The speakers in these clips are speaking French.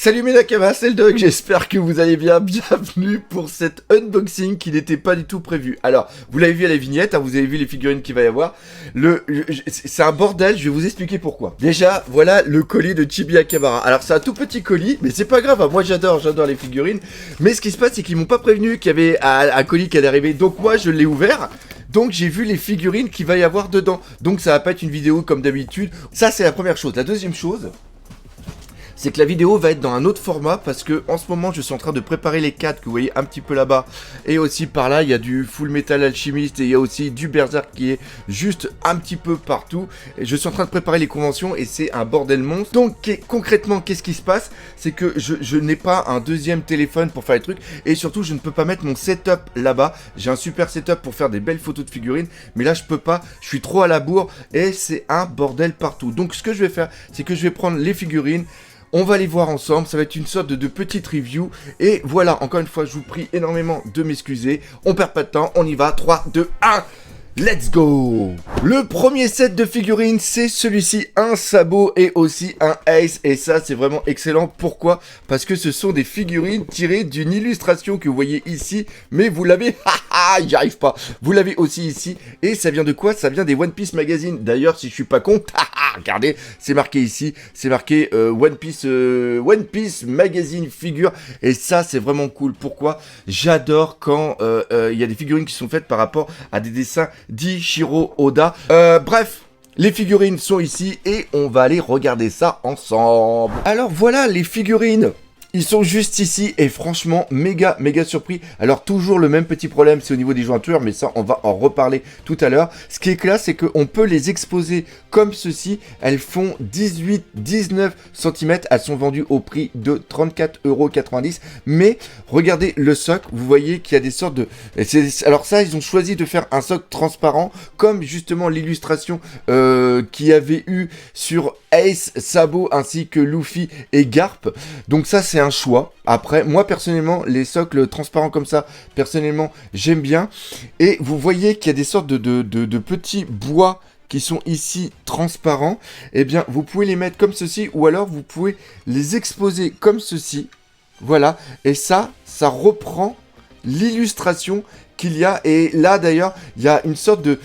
Salut mes Nakamas, c'est le Doc, j'espère que vous allez bien, bienvenue pour cet unboxing qui n'était pas du tout prévu. Alors, vous l'avez vu à la vignette, hein, vous avez vu les figurines qu'il va y avoir, c'est un bordel, je vais vous expliquer pourquoi. Déjà, voilà le colis de Chibi Akabara. Alors c'est un tout petit colis, mais c'est pas grave, hein, moi j'adore les figurines, mais ce qui se passe c'est qu'ils m'ont pas prévenu qu'il y avait un colis qui allait arriver, donc moi je l'ai ouvert. Donc j'ai vu les figurines qu'il va y avoir dedans, donc ça va pas être une vidéo comme d'habitude. Ça c'est la première chose. La deuxième chose, c'est que la vidéo va être dans un autre format parce que en ce moment je suis en train de préparer les 4 que vous voyez un petit peu là-bas et aussi par là il y a du Full Metal Alchemist et il y a aussi du Berserk qui est juste un petit peu partout et je suis en train de préparer les conventions et c'est un bordel monstre. Donc concrètement qu'est-ce qui se passe, c'est que je n'ai pas un deuxième téléphone pour faire les trucs et surtout je ne peux pas mettre mon setup là-bas. J'ai un super setup pour faire des belles photos de figurines mais là je peux pas, je suis trop à la bourre et c'est un bordel partout. Donc ce que je vais faire c'est que je vais prendre les figurines. On va les voir ensemble, ça va être une sorte de petite review. Et voilà, encore une fois, je vous prie énormément de m'excuser. On perd pas de temps, on y va. 3, 2, 1, let's go! Le premier set de figurines, c'est celui-ci, un sabot et aussi un ace. Et ça, c'est vraiment excellent. Pourquoi? Parce que ce sont des figurines tirées d'une illustration que vous voyez ici. Mais vous l'avez... J'y arrive pas. Vous l'avez aussi ici. Et ça vient de quoi? Ça vient des One Piece Magazine. D'ailleurs, si je suis pas con... Regardez, c'est marqué ici, c'est marqué One Piece Magazine figure, et ça c'est vraiment cool. Pourquoi? J'adore quand il y a des figurines qui sont faites par rapport à des dessins d'Ichiro Oda. Bref. Les figurines sont ici et on va aller regarder ça ensemble. Alors voilà les figurines. Ils sont juste ici et franchement méga surpris. Alors toujours le même petit problème, c'est au niveau des jointures, mais ça on va en reparler tout à l'heure. Ce qui est classe, c'est qu'on peut les exposer comme ceci. Elles font 18-19 cm. Elles sont vendues au prix de 34,90 €. Mais regardez le socle, vous voyez qu'il y a des sortes de... Alors ça, ils ont choisi de faire un socle transparent, comme justement l'illustration qu'il y avait eu sur Ace, Sabo, ainsi que Luffy et Garp. Donc ça c'est un choix. Après, moi personnellement, les socles transparents comme ça, personnellement, j'aime bien. Et vous voyez qu'il y a des sortes de petits bois qui sont ici transparents. Eh bien, vous pouvez les mettre comme ceci, ou alors vous pouvez les exposer comme ceci. Voilà. Et ça reprend l'illustration qu'il y a. Et là, d'ailleurs, il y a une sorte de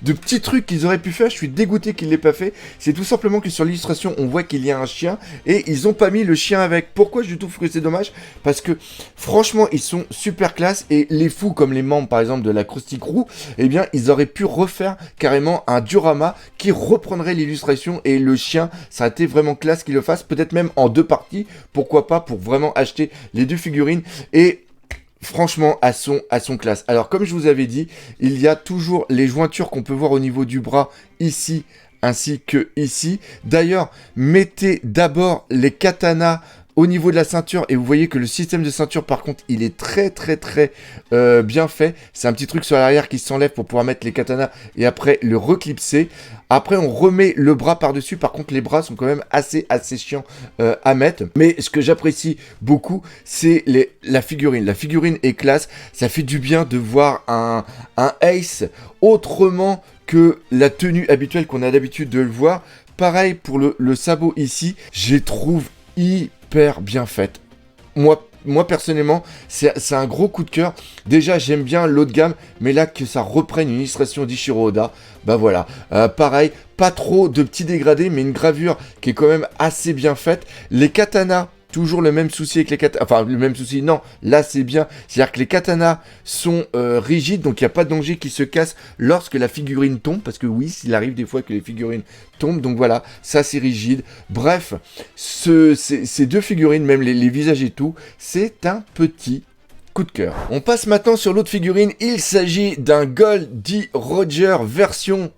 petits trucs qu'ils auraient pu faire. Je suis dégoûté qu'ils ne l'aient pas fait. C'est tout simplement que sur l'illustration, on voit qu'il y a un chien et ils n'ont pas mis le chien avec. Pourquoi je trouve que c'est dommage? Parce que franchement, ils sont super classe et les fous comme les membres par exemple de la Krusty Crew, eh bien, ils auraient pu refaire carrément un diorama qui reprendrait l'illustration et le chien, ça a été vraiment classe qu'ils le fassent. Peut-être même en 2 parties. Pourquoi pas pour vraiment acheter les 2 figurines et... Franchement, elles sont classe. Alors, comme je vous avais dit, il y a toujours les jointures qu'on peut voir au niveau du bras ici, ainsi que ici. D'ailleurs, mettez d'abord les katanas au niveau de la ceinture et vous voyez que le système de ceinture par contre il est très bien fait. C'est un petit truc sur l'arrière qui s'enlève pour pouvoir mettre les katanas et après le reclipser. Après on remet le bras par dessus. Par contre les bras sont quand même assez chiants à mettre. Mais ce que j'apprécie beaucoup c'est la figurine. La figurine est classe. Ça fait du bien de voir un Ace autrement que la tenue habituelle qu'on a d'habitude de le voir. Pareil pour le sabot ici. Je les trouve hyper bien faite. Moi personnellement, c'est un gros coup de cœur. Déjà, j'aime bien l'eau de gamme, mais là que ça reprenne une illustration d'Ichiro Oda, bah voilà. Pareil, pas trop de petits dégradés, mais une gravure qui est quand même assez bien faite. Les katanas, toujours le même souci avec les katanas. Enfin, le même souci, non. Là, c'est bien. C'est-à-dire que les katanas sont rigides, donc il n'y a pas de danger qu'ils se cassent lorsque la figurine tombe. Parce que oui, il arrive des fois que les figurines tombent. Donc voilà, ça c'est rigide. Bref, ces 2 figurines, même les visages et tout, c'est un petit coup de cœur. On passe maintenant sur l'autre figurine. Il s'agit d'un Goldie Roger version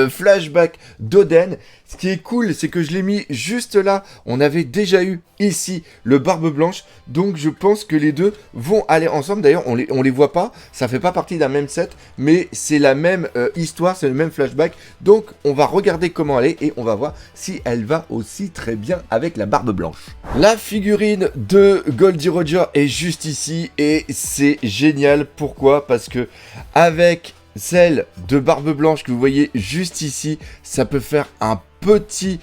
flashback d'Oden. Ce qui est cool, c'est que je l'ai mis juste là. On avait déjà eu ici le Barbe Blanche. Donc je pense que les deux vont aller ensemble. D'ailleurs, on les voit pas. Ça fait pas partie d'un même set. Mais c'est la même histoire, c'est le même flashback. Donc on va regarder comment elle est. Et on va voir si elle va aussi très bien avec la Barbe Blanche. La figurine de Goldie Roger est juste ici. Et c'est génial. Pourquoi? Parce que avec celle de Barbe Blanche que vous voyez juste ici, ça peut faire un petit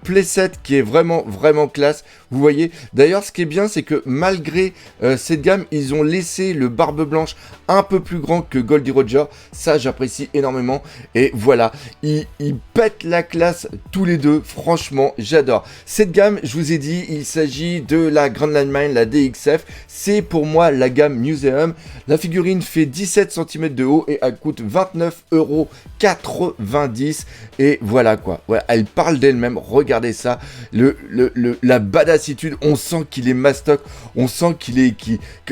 playset qui est vraiment classe. Vous voyez, d'ailleurs ce qui est bien c'est que malgré cette gamme, ils ont laissé le barbe blanche un peu plus grand que Goldie Roger. Ça j'apprécie énormément. Et voilà, ils pètent la classe tous les deux. Franchement, j'adore. Cette gamme, je vous ai dit, il s'agit de la Grand Landmine, la DXF. C'est pour moi la gamme Museum. La figurine fait 17 cm de haut et elle coûte 29,90 €. Et voilà quoi. Voilà, elle parle d'elle-même. Regardez ça. La badassitude. On sent qu'il est mastoc. On sent que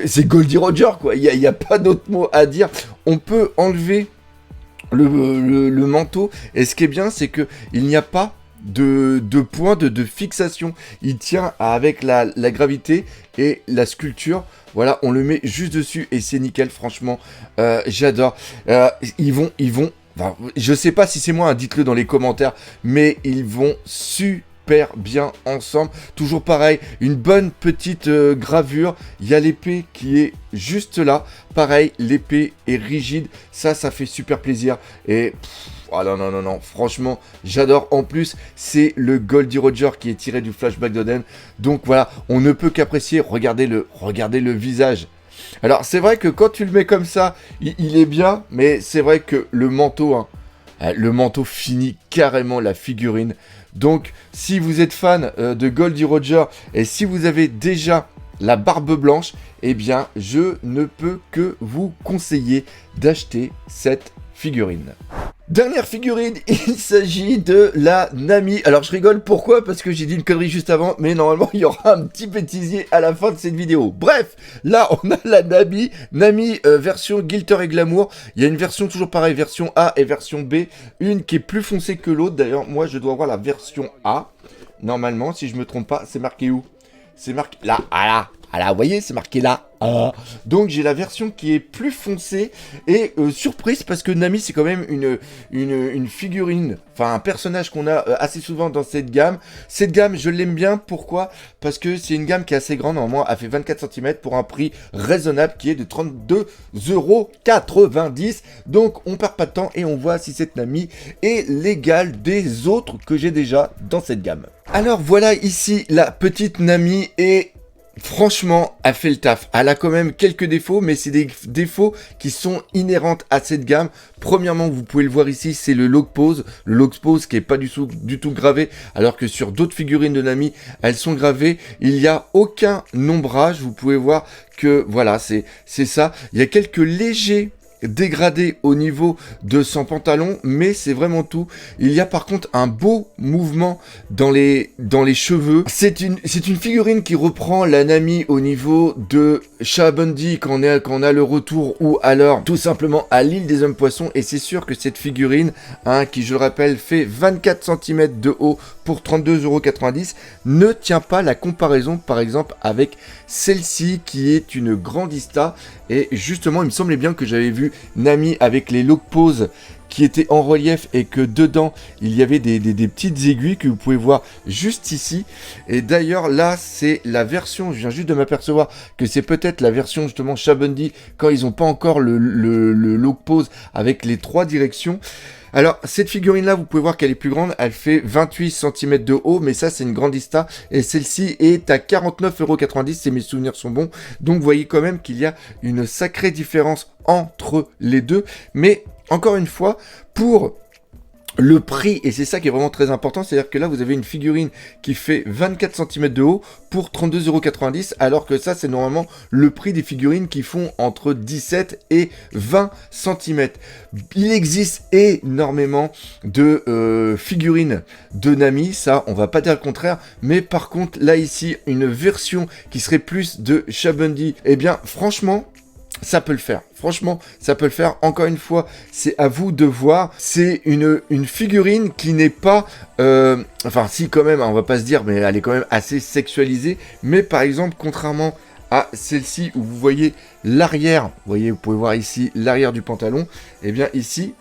c'est Goldie Roger quoi. Il n'y a pas d'autre mot à dire. On peut enlever le manteau. Et ce qui est bien, c'est que il n'y a pas de point de fixation. Il tient avec la gravité et la sculpture. Voilà, on le met juste dessus et c'est nickel. Franchement, j'adore. Ils vont. Enfin, je sais pas si c'est moi, hein, dites-le dans les commentaires, mais ils vont super bien ensemble. Toujours pareil, une bonne petite gravure. Il y a l'épée qui est juste là. Pareil, l'épée est rigide. Ça fait super plaisir. Et oh non, franchement, j'adore. En plus, c'est le Goldie Roger qui est tiré du flashback d'Oden. Donc voilà, on ne peut qu'apprécier. Regardez le visage. Alors, c'est vrai que quand tu le mets comme ça, il est bien. Mais c'est vrai que le manteau finit carrément la figurine. Donc, si vous êtes fan de Goldie Roger et si vous avez déjà la barbe blanche, eh bien, je ne peux que vous conseiller d'acheter cette figurine. Dernière figurine, il s'agit de la Nami. Alors je rigole, pourquoi? Parce que j'ai dit une connerie juste avant, mais normalement il y aura un petit bêtisier à la fin de cette vidéo. Bref, là on a la Nami, version Glitter et Glamour. Il y a une version toujours pareil, version A et version B. Une qui est plus foncée que l'autre, d'ailleurs moi je dois avoir la version A. Normalement, si je me trompe pas, c'est marqué où? C'est marqué là, vous voyez, c'est marqué là. Donc j'ai la version qui est plus foncée et surprise parce que Nami c'est quand même une figurine, enfin un personnage qu'on a assez souvent dans cette gamme. Cette gamme je l'aime bien, pourquoi? Parce que c'est une gamme qui est assez grande, normalement elle fait 24 cm pour un prix raisonnable qui est de 32,90 €. Donc on perd pas de temps et on voit si cette Nami est l'égale des autres que j'ai déjà dans cette gamme. Alors voilà ici la petite Nami et franchement, elle fait le taf. Elle a quand même quelques défauts, mais c'est des défauts qui sont inhérents à cette gamme. Premièrement, vous pouvez le voir ici, c'est le lock pose. Le lock pose qui est pas du tout gravé, alors que sur d'autres figurines de Nami, elles sont gravées. Il n'y a aucun ombrage. Vous pouvez voir que voilà, c'est ça. Il y a quelques légers dégradé au niveau de son pantalon, mais c'est vraiment tout. Il y a par contre un beau mouvement dans les cheveux. C'est une figurine qui reprend la Nami au niveau de Shabundi quand on a le retour, ou alors tout simplement à l'île des hommes poissons. Et c'est sûr que cette figurine, qui je le rappelle fait 24 cm de haut pour 32,90 €, ne tient pas la comparaison par exemple avec celle-ci qui est une grandista. Et justement il me semblait bien que j'avais vu Nami avec les lock poses qui étaient en relief et que dedans il y avait des petites aiguilles que vous pouvez voir juste ici. Et d'ailleurs là c'est la version, je viens juste de m'apercevoir que c'est peut-être la version justement Shabundi quand ils n'ont pas encore le lock pose avec les 3 directions. Alors, cette figurine-là, vous pouvez voir qu'elle est plus grande. Elle fait 28 cm de haut, mais ça, c'est une grandista. Et celle-ci est à 49,90 €, si mes souvenirs sont bons. Donc, vous voyez quand même qu'il y a une sacrée différence entre les deux. Mais, encore une fois, pour le prix, et c'est ça qui est vraiment très important, c'est-à-dire que là vous avez une figurine qui fait 24 cm de haut pour 32,90 €, alors que ça c'est normalement le prix des figurines qui font entre 17 et 20 cm. Il existe énormément de figurines de Nami, ça on va pas dire le contraire, mais par contre là ici une version qui serait plus de Shabundi, et bien franchement ça peut le faire. Franchement, ça peut le faire. Encore une fois, c'est à vous de voir. C'est une figurine qui n'est pas... enfin, si quand même, hein, on va pas se dire, mais elle est quand même assez sexualisée. Mais par exemple, contrairement à celle-ci où vous voyez l'arrière, vous voyez, vous pouvez voir ici l'arrière du pantalon. Et bien ici,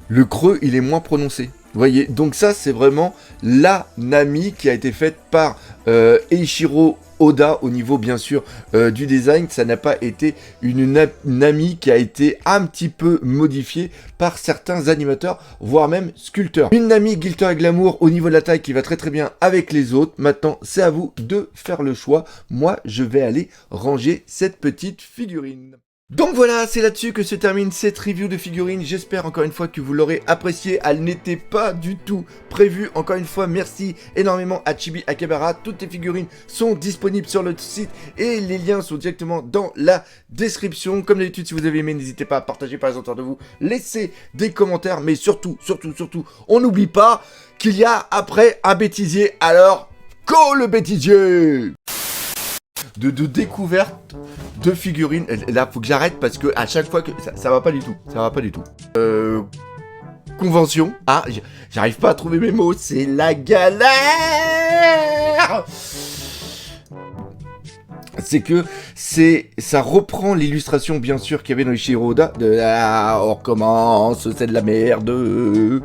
le creux, il est moins prononcé. Vous voyez, donc ça c'est vraiment la Nami qui a été faite par Eiichiro Oda au niveau bien sûr du design. Ça n'a pas été une Nami qui a été un petit peu modifiée par certains animateurs, voire même sculpteurs. Une Nami Glitter et Glamour au niveau de la taille qui va très très bien avec les autres. Maintenant c'est à vous de faire le choix. Moi je vais aller ranger cette petite figurine. Donc voilà, c'est là-dessus que se termine cette review de figurines. J'espère encore une fois que vous l'aurez appréciée. Elle n'était pas du tout prévue. Encore une fois, merci énormément à Chibi Akebara. Toutes les figurines sont disponibles sur le site et les liens sont directement dans la description. Comme d'habitude, si vous avez aimé, n'hésitez pas à partager par les autour de vous. Laissez des commentaires, mais surtout, on n'oublie pas qu'il y a après un bêtisier. Alors, go le bêtisier! De découverte de figurines. Là, faut que j'arrête parce que à chaque fois que ça va pas du tout. Ça va pas du tout. Convention. Ah, j'arrive pas à trouver mes mots. C'est la galère. C'est que ça reprend l'illustration bien sûr qu'il y avait dans Eiichiro Oda de on recommence, c'est de la merde.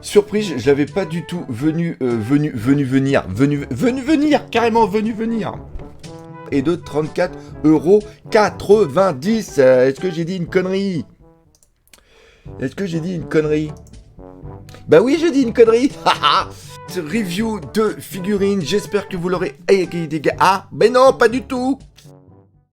Surprise, je l'avais pas du tout venir, carrément venu venir. Et de 34,90 €. Est-ce que j'ai dit une connerie? Bah oui, j'ai dit une connerie. Ce review de figurines, j'espère que vous l'aurez... Ah, mais non, pas du tout.